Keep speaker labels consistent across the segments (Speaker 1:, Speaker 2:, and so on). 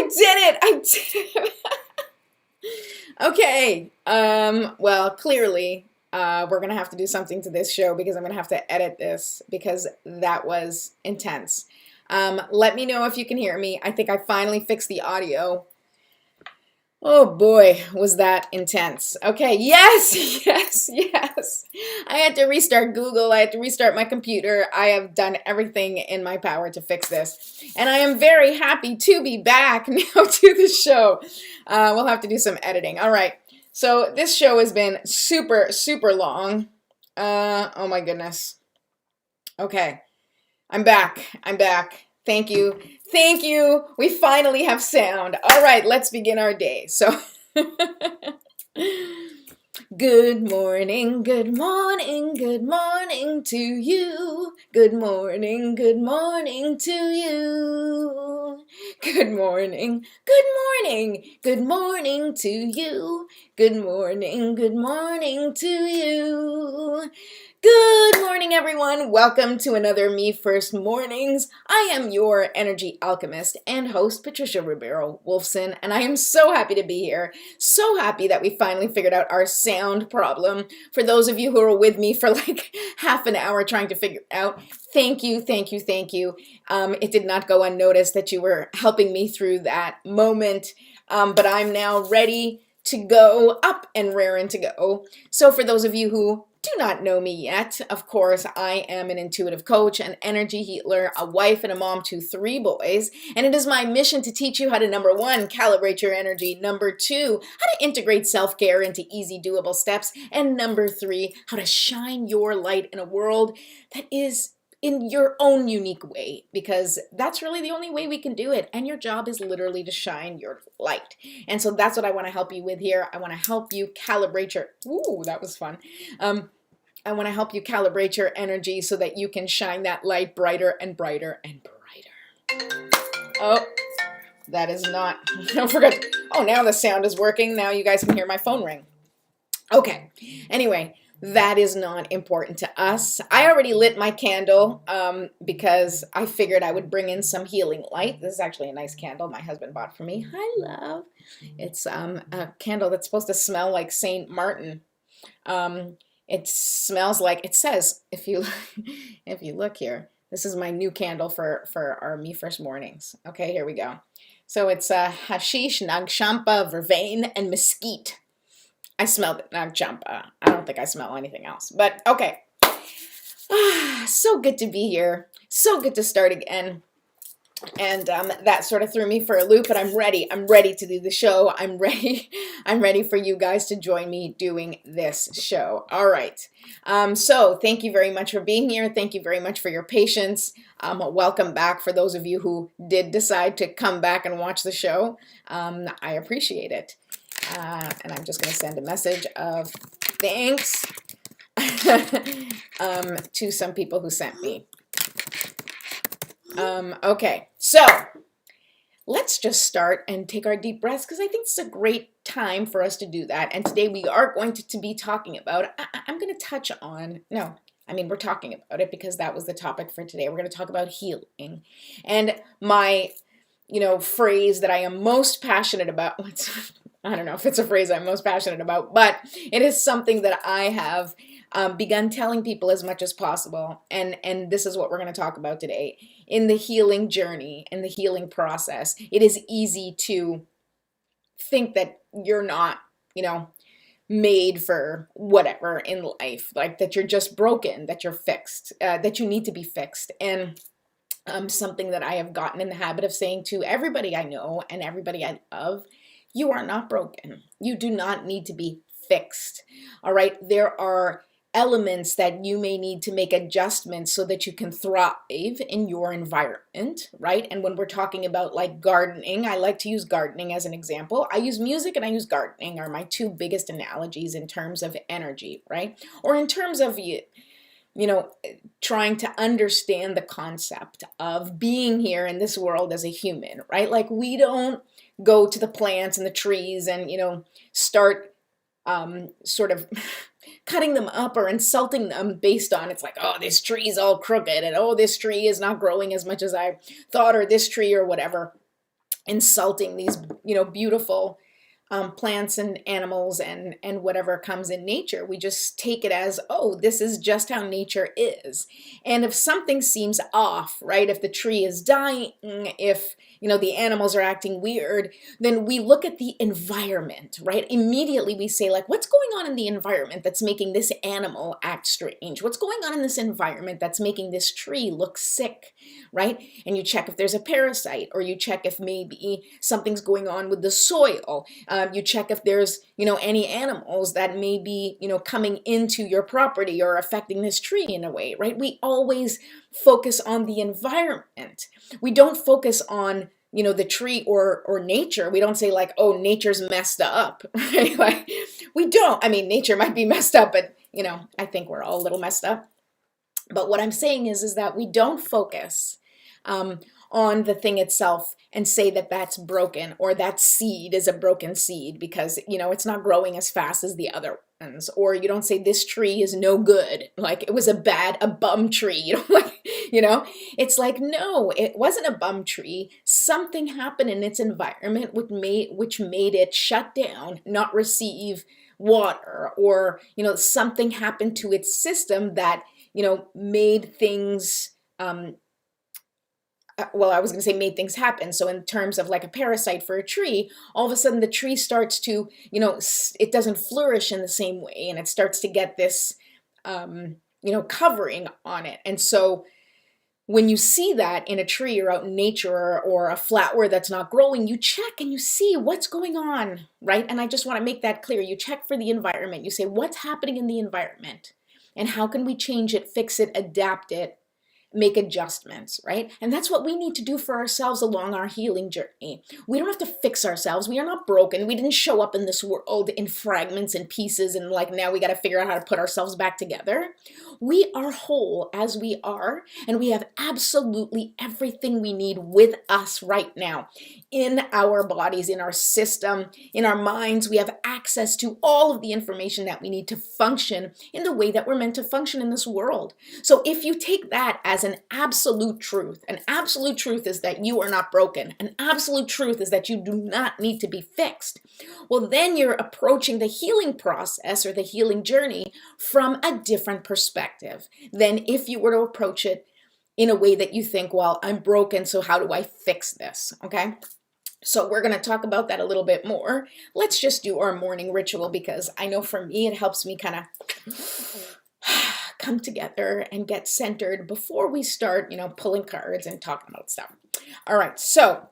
Speaker 1: did it! I did it! Okay, well, clearly, we're gonna have to do something to this show because I'm gonna have to edit this because that was intense. Let me know if you can hear me. I think I finally fixed the audio. Oh boy, was that intense. Okay, yes, yes, yes. I had to restart Google. I had to restart my computer. I have done everything in my power to fix this. And I am very happy to be back now to the show. We'll have to do some editing. All right, so this show has been super, super long. Oh my goodness. Okay, I'm back. I'm back. Thank you. Thank you. We finally have sound. All right, let's begin our day. So, good morning, good morning, good morning to you. Good morning to you. Good morning to you. Good morning to you. Good morning, everyone. Welcome to another Me First Mornings. I am your energy alchemist and host, Patricia Ribeiro Wolfson, and I am so happy to be here. So happy that we finally figured out our sound problem. For those of you who were with me for like half an hour trying to figure it out, thank you, thank you, thank you. It did not go unnoticed that you were helping me through that moment, but I'm now ready to go, up and raring to go. So for those of you who do not know me yet, of course, I am an intuitive coach, an energy healer, a wife and a mom to 3 boys, and it is my mission to teach you how to, number 1, calibrate your energy, number 2, how to integrate self-care into easy, doable steps, and number 3, how to shine your light in a world that is in your own unique way, because that's really the only way we can do it. And your job is literally to shine your light. And so that's what I want to help you with here. I want to help you calibrate your, ooh, that was fun. I want to help you calibrate your energy so that you can shine that light brighter and brighter and brighter. Oh, that is not, don't forget. Oh, now the sound is working. Now you guys can hear my phone ring. Okay, anyway. That is not important to us. I already lit my candle because I figured I would bring in some healing light. This is actually a nice candle my husband bought for me. Hi, love. It's a candle that's supposed to smell like Saint Martin. It smells like, it says, if you look here, this is my new candle for our Me First Mornings. Okay, here we go. So it's hashish, nagchampa, vervain, and mesquite. I smelled it, not champa. I don't think I smell anything else, but okay. So good to be here. So good to start again. And that sort of threw me for a loop, but I'm ready. I'm ready to do the show. I'm ready. I'm ready for you guys to join me doing this show. All right. So thank you very much for being here. Thank you very much for your patience. Welcome back for those of you who did decide to come back and watch the show. I appreciate it. And I'm just going to send a message of thanks to some people who sent me. Okay, so let's just start and take our deep breaths because I think it's a great time for us to do that. And today we are going to be talking about, I'm going to touch on, no, I mean, we're talking about it because that was the topic for today. We're going to talk about healing. And my, phrase that I am most passionate about, I don't know if it's a phrase I'm most passionate about, but it is something that I have begun telling people as much as possible. And this is what we're going to talk about today. In the healing journey, in the healing process, it is easy to think that you're not, made for whatever in life, like that you're just broken, that you're fixed, that you need to be fixed. And something that I have gotten in the habit of saying to everybody I know and everybody I love, you are not broken. You do not need to be fixed. All right. There are elements that you may need to make adjustments so that you can thrive in your environment, right? And when we're talking about like gardening, I like to use gardening as an example. I use music and I use gardening are my 2 biggest analogies in terms of energy, right? Or in terms of trying to understand the concept of being here in this world as a human, right? Like we don't go to the plants and the trees and, start sort of cutting them up or insulting them based on, it's like, oh, this tree is all crooked and oh, this tree is not growing as much as I thought or this tree or whatever. insulting these, beautiful plants and animals and whatever comes in nature. We just take it as, oh, this is just how nature is. And if something seems off, right? If the tree is dying, if the animals are acting weird, then we look at the environment, right? Immediately we say, like, what's going on in the environment that's making this animal act strange? What's going on in this environment that's making this tree look sick, right? And you check if there's a parasite, or you check if maybe something's going on with the soil. You check if there's, any animals that may be, coming into your property or affecting this tree in a way, right? We always focus on the environment. We don't focus on, the tree or nature. We don't say, like, oh, nature's messed up, right? Like, we don't. I mean, nature might be messed up, but, I think we're all a little messed up. But what I'm saying is that we don't focus on the thing itself and say that that's broken, or that seed is a broken seed because, it's not growing as fast as the other ones. Or you don't say this tree is no good, like it was a bum tree, it's like, no, it wasn't a bum tree. Something happened in its environment which made it shut down, not receive water, or, something happened to its system that, made things, I was going to say made things happen. So in terms of like a parasite for a tree, all of a sudden the tree starts to, it doesn't flourish in the same way, and it starts to get this, covering on it. And so when you see that in a tree or out in nature, or a flower that's not growing, you check and you see what's going on, right? And I just want to make that clear. You check for the environment. You say, what's happening in the environment? And how can we change it, fix it, adapt it, make adjustments, right? And that's what we need to do for ourselves along our healing journey. We don't have to fix ourselves. We are not broken. We didn't show up in this world in fragments and pieces and like now we got to figure out how to put ourselves back together. We are whole as we are, and we have absolutely everything we need with us right now in our bodies, in our system, in our minds. We have access to all of the information that we need to function in the way that we're meant to function in this world. So if you take that as an absolute truth is that you are not broken. An absolute truth is that you do not need to be fixed. Well, then you're approaching the healing process or the healing journey from a different perspective than if you were to approach it in a way that you think, well, I'm broken, so how do I fix this? Okay. So we're going to talk about that a little bit more. Let's just do our morning ritual, because I know for me, it helps me kind of come together and get centered before we start, pulling cards and talking about stuff. All right. So,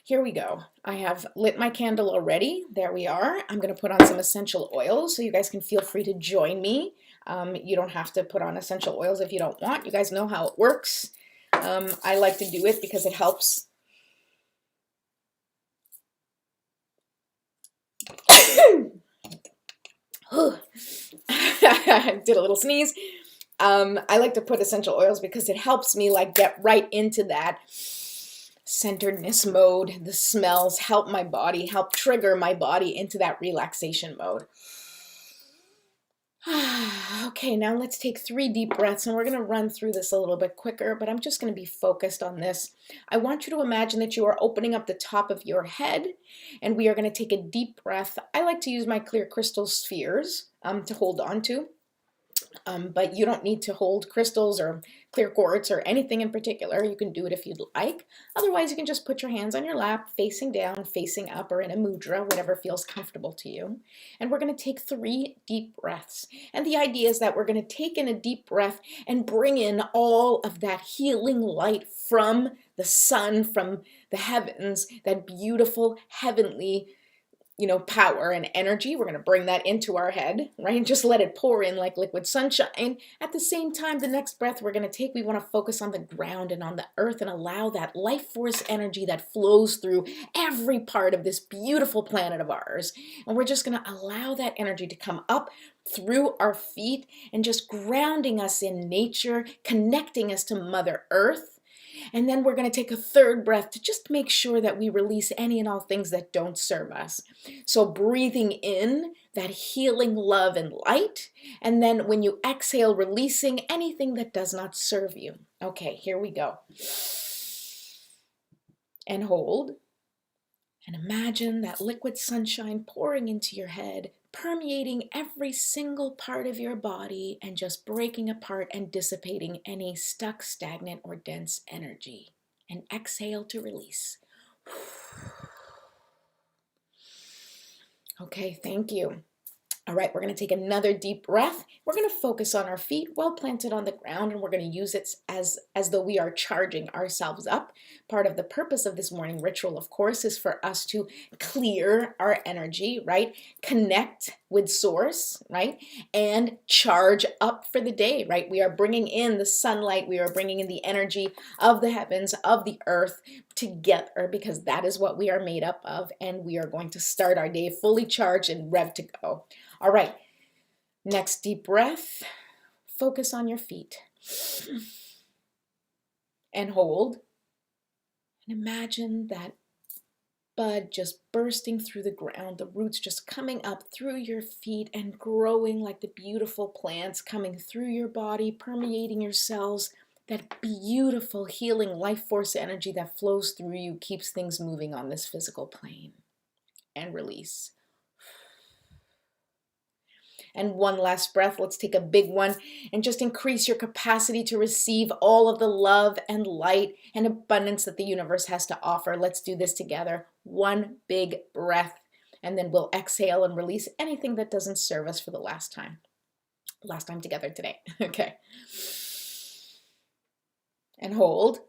Speaker 1: here we go. I have lit my candle already. There we are. I'm going to put on some essential oils, so you guys can feel free to join me. You don't have to put on essential oils if you don't want. You guys know how it works. I like to do it because it helps. I did a little sneeze. I like to put essential oils because it helps me like get right into that centeredness mode. The smells help my body, help trigger my body into that relaxation mode. Okay, now let's take 3 deep breaths, and we're going to run through this a little bit quicker, but I'm just going to be focused on this. I want you to imagine that you are opening up the top of your head, and we are going to take a deep breath. I like to use my clear crystal spheres to hold on to. But you don't need to hold crystals or clear quartz or anything in particular. You can do it if you'd like. Otherwise, you can just put your hands on your lap, facing down, facing up, or in a mudra, whatever feels comfortable to you. And we're going to take 3 deep breaths. And the idea is that we're going to take in a deep breath and bring in all of that healing light from the sun, from the heavens, that beautiful heavenly power and energy. We're going to bring that into our head, right? And just let it pour in like liquid sunshine. At the same time, the next breath we're going to take, we want to focus on the ground and on the earth and allow that life force energy that flows through every part of this beautiful planet of ours. And we're just going to allow that energy to come up through our feet and just grounding us in nature, connecting us to Mother Earth. And then we're going to take a 3rd breath to just make sure that we release any and all things that don't serve us. So breathing in that healing love and light. And then when you exhale, releasing anything that does not serve you. Okay, here we go. and hold. And imagine that liquid sunshine pouring into your head, permeating every single part of your body and just breaking apart and dissipating any stuck, stagnant, or dense energy. And exhale to release. Okay, thank you. All right, we're going to take another deep breath. We're going to focus on our feet well planted on the ground, and we're going to use it as though we are charging ourselves up. Part of the purpose of this morning ritual, of course, is for us to clear our energy, right? Connect with source, right? And charge up for the day, right? We are bringing in the sunlight. We are bringing in the energy of the heavens, of the earth together, because that is what we are made up of. And we are going to start our day fully charged and rev to go. All right, next deep breath, focus on your feet and hold, and imagine that bud just bursting through the ground, the roots just coming up through your feet and growing like the beautiful plants coming through your body, permeating your cells. That beautiful healing life force energy that flows through you keeps things moving on this physical plane. And release. And one last breath. Let's take a big one and just increase your capacity to receive all of the love and light and abundance that the universe has to offer. Let's do this together. One big breath, and then we'll exhale and release anything that doesn't serve us for the last time. Last time together today. Okay. And hold.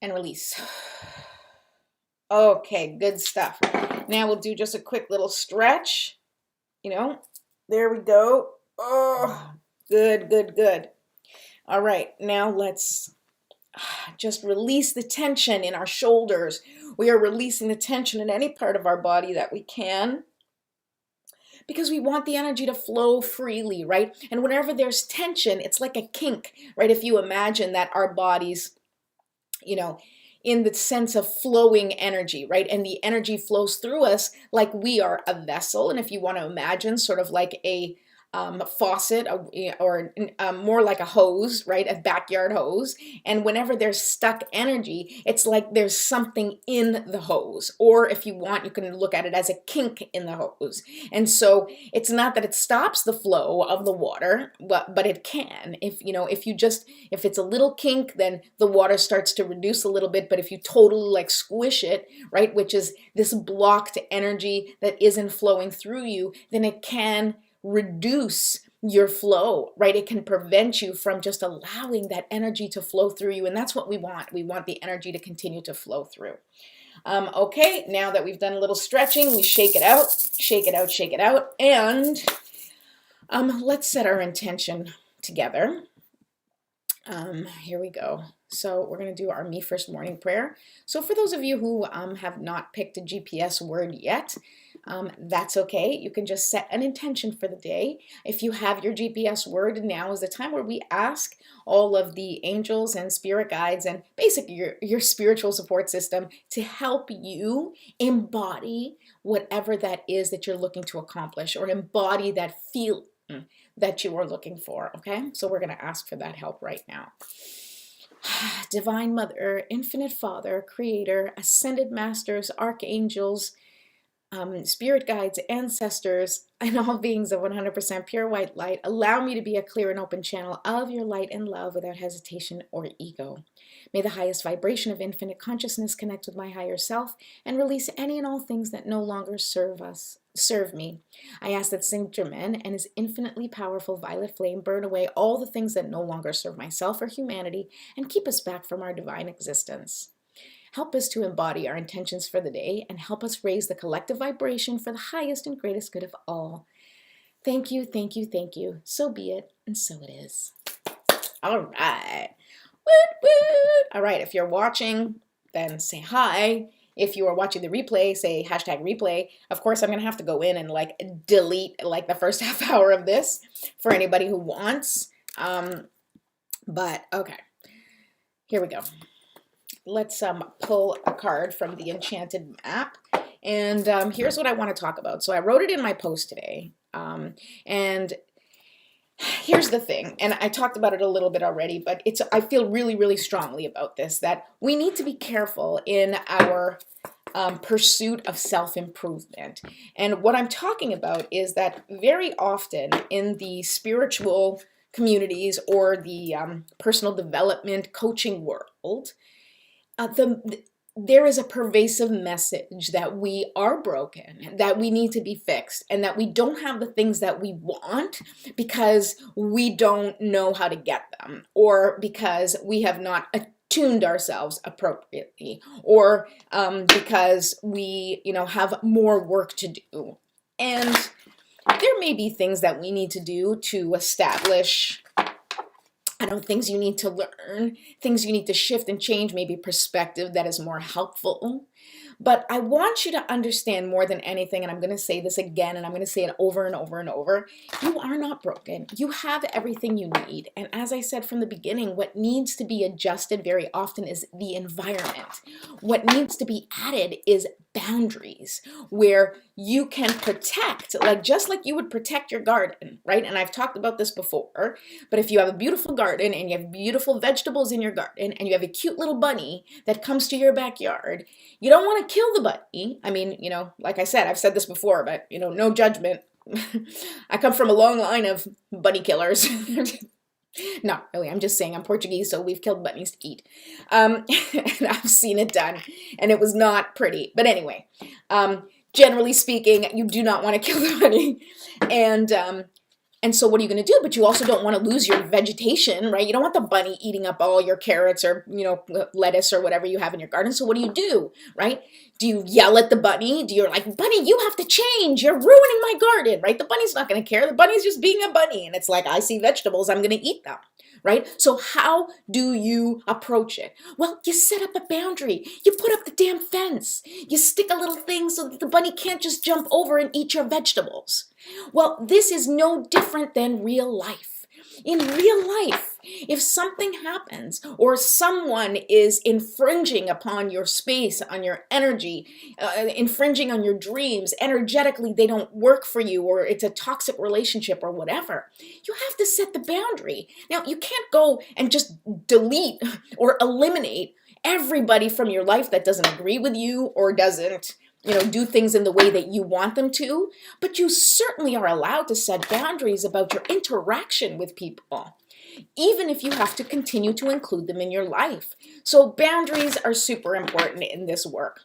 Speaker 1: And release. Okay, good stuff. Now we'll do just a quick little stretch. There we go. Oh, good, good, good. All right, now let's just release the tension in our shoulders. We are releasing the tension in any part of our body that we can, because we want the energy to flow freely, right? And whenever there's tension, it's like a kink, right? If you imagine that our bodies, in the sense of flowing energy, right? And the energy flows through us like we are a vessel. And if you want to imagine sort of like a faucet or more like a hose, right? A backyard hose. And whenever there's stuck energy, it's like there's something in the hose. Or if you want, you can look at it as a kink in the hose. And so it's not that it stops the flow of the water, but it can. If it's a little kink, then the water starts to reduce a little bit. But if you totally like squish it, right, which is this blocked energy that isn't flowing through you, then it can reduce your flow, right? It can prevent you from just allowing that energy to flow through you. And that's what we want. We want the energy to continue to flow through. Okay, now that we've done a little stretching, we shake it out, shake it out, shake it out. And let's set our intention together. Here we go. So we're going to do our Me First morning prayer. So for those of you who have not picked a GPS word yet, that's okay. You can just set an intention for the day. If you have your GPS word, now is the time where we ask all of the angels and spirit guides and basically your spiritual support system to help you embody whatever that is that you're looking to accomplish, or embody that feeling that you are looking for. Okay, so we're going to ask for that help right now. Divine Mother, Infinite Father, Creator, Ascended Masters, Archangels, spirit guides, ancestors, and all beings of 100% pure white light, allow me to be a clear and open channel of your light and love without hesitation or ego. May the highest vibration of infinite consciousness connect with my higher self and release any and all things that no longer serve me. I ask that Saint Germain and his infinitely powerful violet flame burn away all the things that no longer serve myself or humanity and keep us back from our divine existence. Help us to embody our intentions for the day and help us raise the collective vibration for the highest and greatest good of all. Thank you, thank you, thank you. So be it, and so it is. All right. Woot, woot. All right, if you're watching, then say hi. If you are watching the replay, say #replay. Of course, I'm going to have to go in and delete the first half hour of this for anybody who wants. But okay, here we go. Let's pull a card from the Enchanted Map. And here's what I want to talk about. So I wrote it in my post today. And Here's the thing, and I talked about it a little bit already, but I feel really, really strongly about this, that we need to be careful in our pursuit of self-improvement. And what I'm talking about is that very often in the spiritual communities or the personal development coaching world, there is a pervasive message that we are broken, that we need to be fixed, and that we don't have the things that we want because we don't know how to get them, or because we have not attuned ourselves appropriately, or because we, have more work to do. And there may be things that we need to do to establish, things you need to learn, things you need to shift and change, maybe perspective that is more helpful. But I want you to understand more than anything, and I'm going to say this again, and I'm going to say it over and over and over, you are not broken. You have everything you need. And as I said from the beginning, what needs to be adjusted very often is the environment. What needs to be added is boundaries where you can protect, just like you would protect your garden, right? And I've talked about this before, but if you have a beautiful garden and you have beautiful vegetables in your garden and you have a cute little bunny that comes to your backyard, you don't want to kill the bunny. I mean, like I said, I've said this before, but, no judgment. I come from a long line of bunny killers. Not really, I'm just saying I'm Portuguese, so we've killed bunnies to eat. And I've seen it done, and it was not pretty. But anyway, generally speaking, you do not want to kill the bunny. And so what are you going to do? But you also don't want to lose your vegetation, right? You don't want the bunny eating up all your carrots or, lettuce or whatever you have in your garden. So what do, right? Do you yell at the bunny? Do you like, bunny, you have to change. You're ruining my garden, right? The bunny's not going to care. The bunny's just being a bunny. And it's like, I see vegetables, I'm going to eat them, right? So how do you approach it? Well, you set up a boundary. You put up the damn fence. You stick a little thing so that the bunny can't just jump over and eat your vegetables. Well, this is no different than real life. In real life, if something happens or someone is infringing upon your space, on your energy, infringing on your dreams, energetically they don't work for you, or it's a toxic relationship or whatever, you have to set the boundary. Now, you can't go and just delete or eliminate everybody from your life that doesn't agree with you or doesn't do things in the way that you want them to, but you certainly are allowed to set boundaries about your interaction with people, even if you have to continue to include them in your life. So boundaries are super important in this work.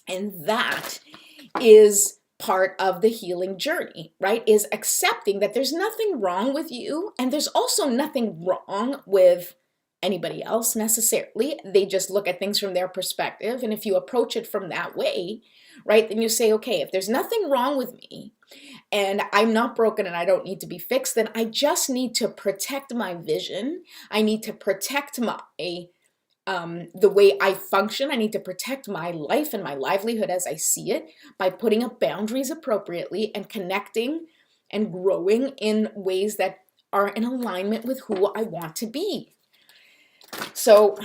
Speaker 1: And that is part of the healing journey, right? Is accepting that there's nothing wrong with you, and there's also nothing wrong with anybody else necessarily. They just look at things from their perspective. And if you approach it from that way, right, then you say, okay, if there's nothing wrong with me and I'm not broken and I don't need to be fixed, then I just need to protect my vision. I need to protect my the way I function. I need to protect my life and my livelihood as I see it by putting up boundaries appropriately and connecting and growing in ways that are in alignment with who I want to be. So,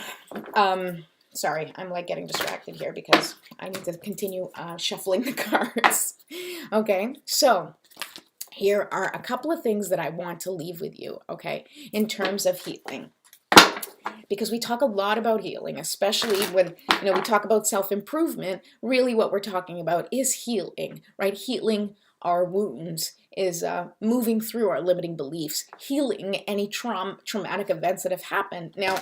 Speaker 1: sorry, I'm getting distracted here because I need to continue shuffling the cards. Okay, so here are a couple of things that I want to leave with you, okay, in terms of healing. Because we talk a lot about healing, especially when, we talk about self-improvement. Really what we're talking about is healing, right? Healing our wounds is moving through our limiting beliefs, healing any traumatic events that have happened. Now,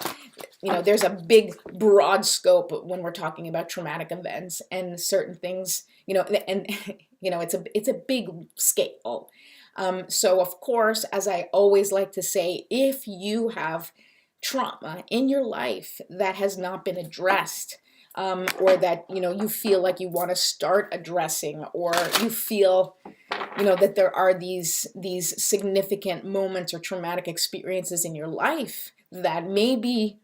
Speaker 1: there's a big, broad scope when we're talking about traumatic events and certain things, and, it's a big scale. So, of course, as I always like to say, if you have trauma in your life that has not been addressed, or that, you feel like you want to start addressing, or you feel, that there are these significant moments or traumatic experiences in your life that may be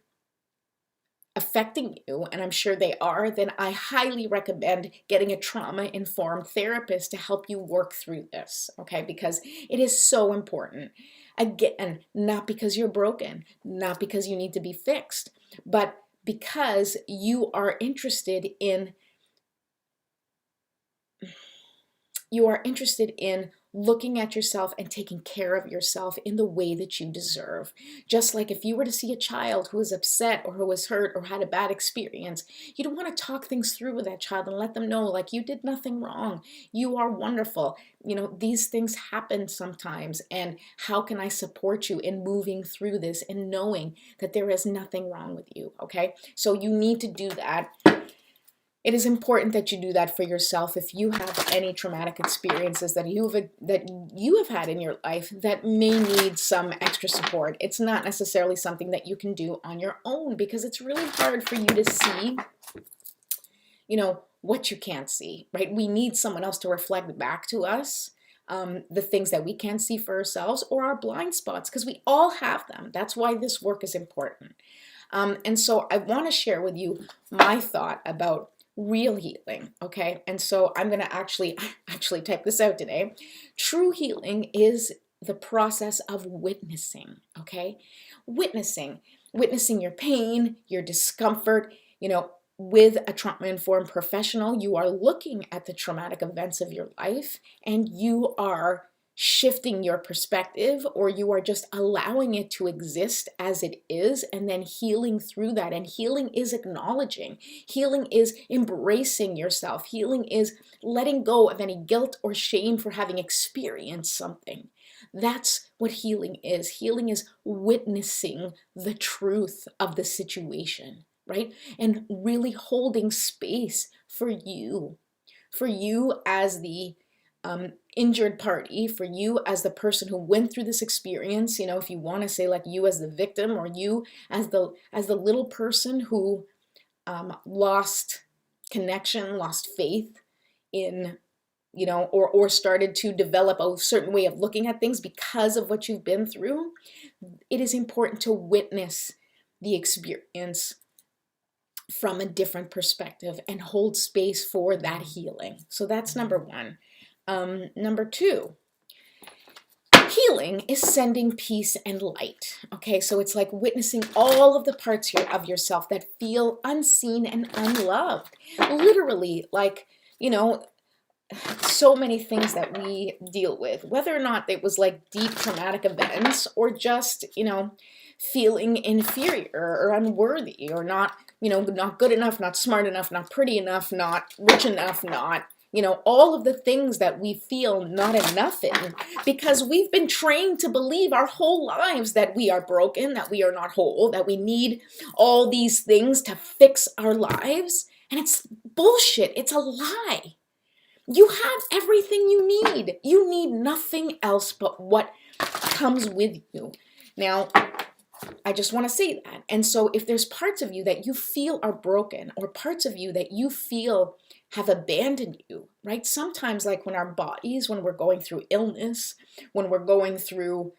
Speaker 1: affecting you, and I'm sure they are, then I highly recommend getting a trauma-informed therapist to help you work through this, okay? Because it is so important. Again, not because you're broken, not because you need to be fixed, but because you are interested in looking at yourself and taking care of yourself in the way that you deserve. Just like if you were to see a child who was upset or who was hurt or had a bad experience, you'd want to talk things through with that child and let them know, like, you did nothing wrong. You are wonderful. You know, these things happen sometimes, and how can I support you in moving through this and knowing that there is nothing wrong with you, okay? So you need to do that. It is important that you do that for yourself. If you have any traumatic experiences that you have had in your life that may need some extra support, it's not necessarily something that you can do on your own, because it's really hard for you to see, you know, what you can't see, right? We need someone else to reflect back to us the things that we can't see for ourselves, or our blind spots, because we all have them. That's why this work is important. And so I want to share with you my thought about real healing, okay? And so I'm going to actually type this out today. True healing is the process of witnessing, okay? Witnessing your pain, your discomfort, you know, with a trauma-informed professional. You are looking at the traumatic events of your life, and you are shifting your perspective, or you are just allowing it to exist as it is, and then healing through that. And healing is acknowledging. Healing is embracing yourself. Healing is letting go of any guilt or shame for having experienced something. That's what healing is. Healing is witnessing the truth of the situation, right? And really holding space for you as the injured party, for you as the person who went through this experience. You know, if you want to say, like, you as the victim, or you as the little person who lost connection, lost faith in, you know, or started to develop a certain way of looking at things because of what you've been through. It is important to witness the experience from a different perspective and hold space for that healing. So that's number one. Number two, healing is sending peace and light. Okay, so it's like witnessing all of the parts here of yourself that feel unseen and unloved. Literally, like, you know, so many things that we deal with, whether or not it was like deep traumatic events, or just, you know, feeling inferior or unworthy, or not, you know, not good enough, not smart enough, not pretty enough, not rich enough, not, you know, all of the things that we feel not enough in, because we've been trained to believe our whole lives that we are broken, that we are not whole, that we need all these things to fix our lives. And it's bullshit. It's a lie. You have everything you need. You need nothing else but what comes with you. Now, I just want to say that. And so if there's parts of you that you feel are broken, or parts of you that you feel have abandoned you, right? Sometimes, like when our bodies, when we're going through illness, when we're going through,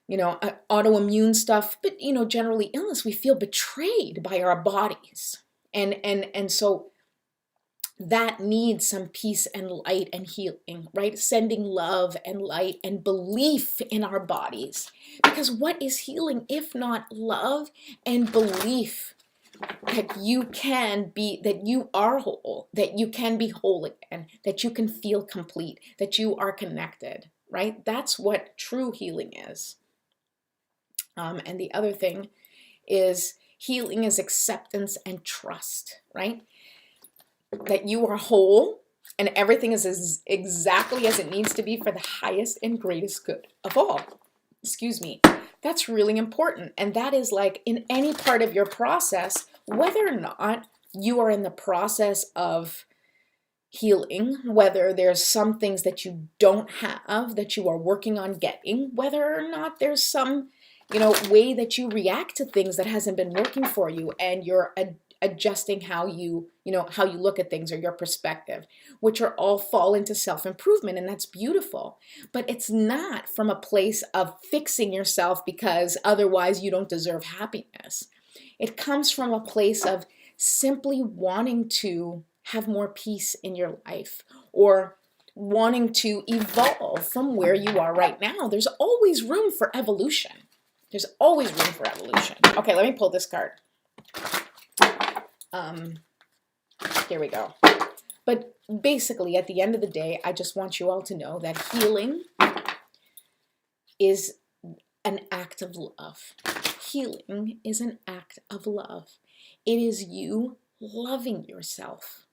Speaker 1: you know, autoimmune stuff, but, you know, generally illness, we feel betrayed by our bodies. And so that needs some peace and light and healing, right? Sending love and light and belief in our bodies. Because what is healing if not love and belief that you can be, that you are whole, that you can be whole again, that you can feel complete, that you are connected, right? That's what true healing is. And the other thing is, healing is acceptance and trust, right? That you are whole and everything is exactly as it needs to be for the highest and greatest good of all. Excuse me. That's really important. And that is like in any part of your process, whether or not you are in the process of healing, whether there's some things that you don't have that you are working on getting, whether or not there's some, you know, way that you react to things that hasn't been working for you, and you're adjusting how you look at things, or your perspective, which are all fall into self-improvement, and that's beautiful. But it's not from a place of fixing yourself because otherwise you don't deserve happiness. It comes from a place of simply wanting to have more peace in your life, or wanting to evolve from where you are right now. There's always room for evolution. There's always room for evolution. Okay, let me pull this card. Here we go. But basically, at the end of the day, I just want you all to know that healing is an act of love. Healing is an act of love. It is you loving yourself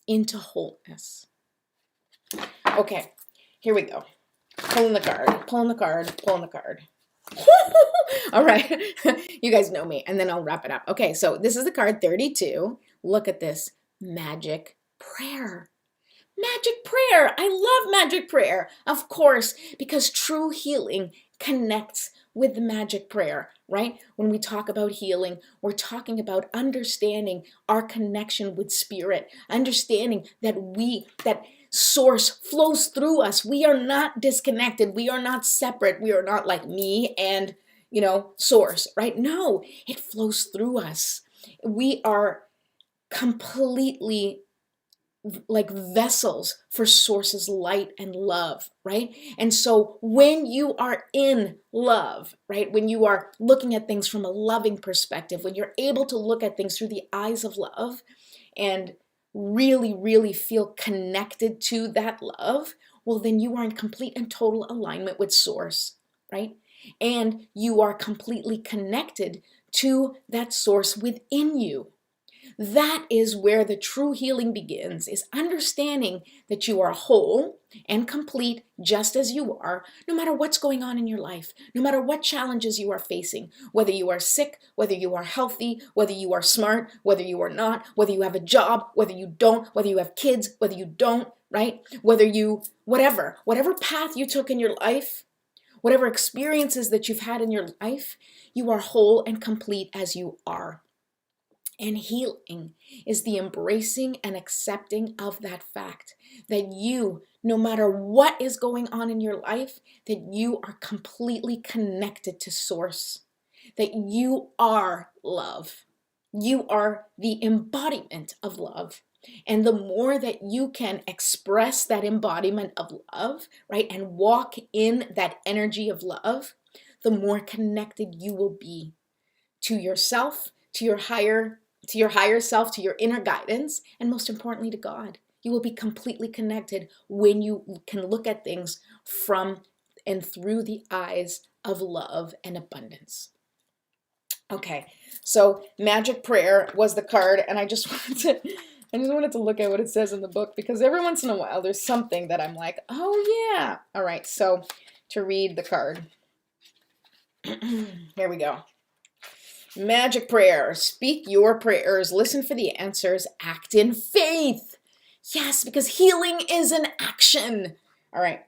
Speaker 1: into wholeness. Okay, here we go. Pulling the card, pulling the card, pulling the card. All right, you guys know me, and then I'll wrap it up. Okay, so this is the card 32. Look at this, magic prayer. Magic prayer. I love magic prayer, of course, because true healing connects with the magic prayer, right? When we talk about healing, we're talking about understanding our connection with spirit, understanding that source flows through us. We are not disconnected. We are not separate. We are not like me and, source, right? No, it flows through us. We are completely like vessels for source's light and love, right? And so when you are in love, right, when you are looking at things from a loving perspective, when you're able to look at things through the eyes of love and really, really feel connected to that love, well, then you are in complete and total alignment with source, right? And you are completely connected to that source within you. That is where the true healing begins, is understanding that you are whole and complete just as you are, no matter what's going on in your life, no matter what challenges you are facing, whether you are sick, whether you are healthy, whether you are smart, whether you are not, whether you have a job, whether you don't, whether you have kids, whether you don't, right? Whatever path you took in your life, whatever experiences that you've had in your life, you are whole and complete as you are. And healing is the embracing and accepting of that fact that you, no matter what is going on in your life, that you are completely connected to source, that you are love. You are the embodiment of love. And the more that you can express that embodiment of love, right, and walk in that energy of love, the more connected you will be to yourself, to your higher self, to your inner guidance, and most importantly to God. You will be completely connected when you can look at things from and through the eyes of love and abundance. Okay, so magic prayer was the card, and I just wanted to look at what it says in the book, because every once in a while there's something that I'm like, oh yeah. All right, so to read the card. Here we go. Magic prayer. Speak your prayers. Listen for the answers. Act in faith. Yes, because healing is an action. All right.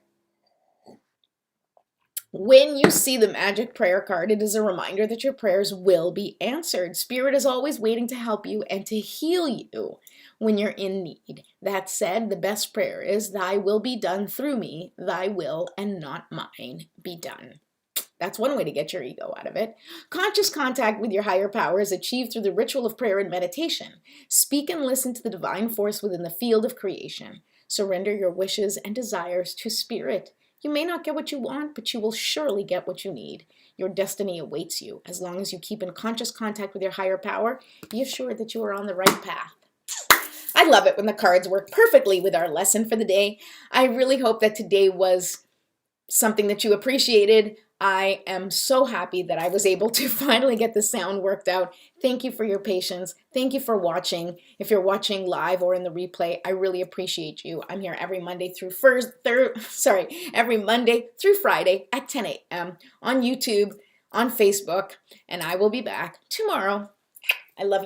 Speaker 1: When you see the magic prayer card, it is a reminder that your prayers will be answered. Spirit is always waiting to help you and to heal you when you're in need. That said, the best prayer is, thy will be done through me, thy will and not mine be done. That's one way to get your ego out of it. Conscious contact with your higher power is achieved through the ritual of prayer and meditation. Speak and listen to the divine force within the field of creation. Surrender your wishes and desires to spirit. You may not get what you want, but you will surely get what you need. Your destiny awaits you. As long as you keep in conscious contact with your higher power, be assured that you are on the right path. I love it when the cards work perfectly with our lesson for the day. I really hope that today was something that you appreciated. I am so happy that I was able to finally get the sound worked out. Thank you for your patience. Thank you for watching. If you're watching live or in the replay, I really appreciate you. I'm here every Monday through every Monday through Friday at 10 a.m. on YouTube, on Facebook, and I will be back tomorrow. I love you.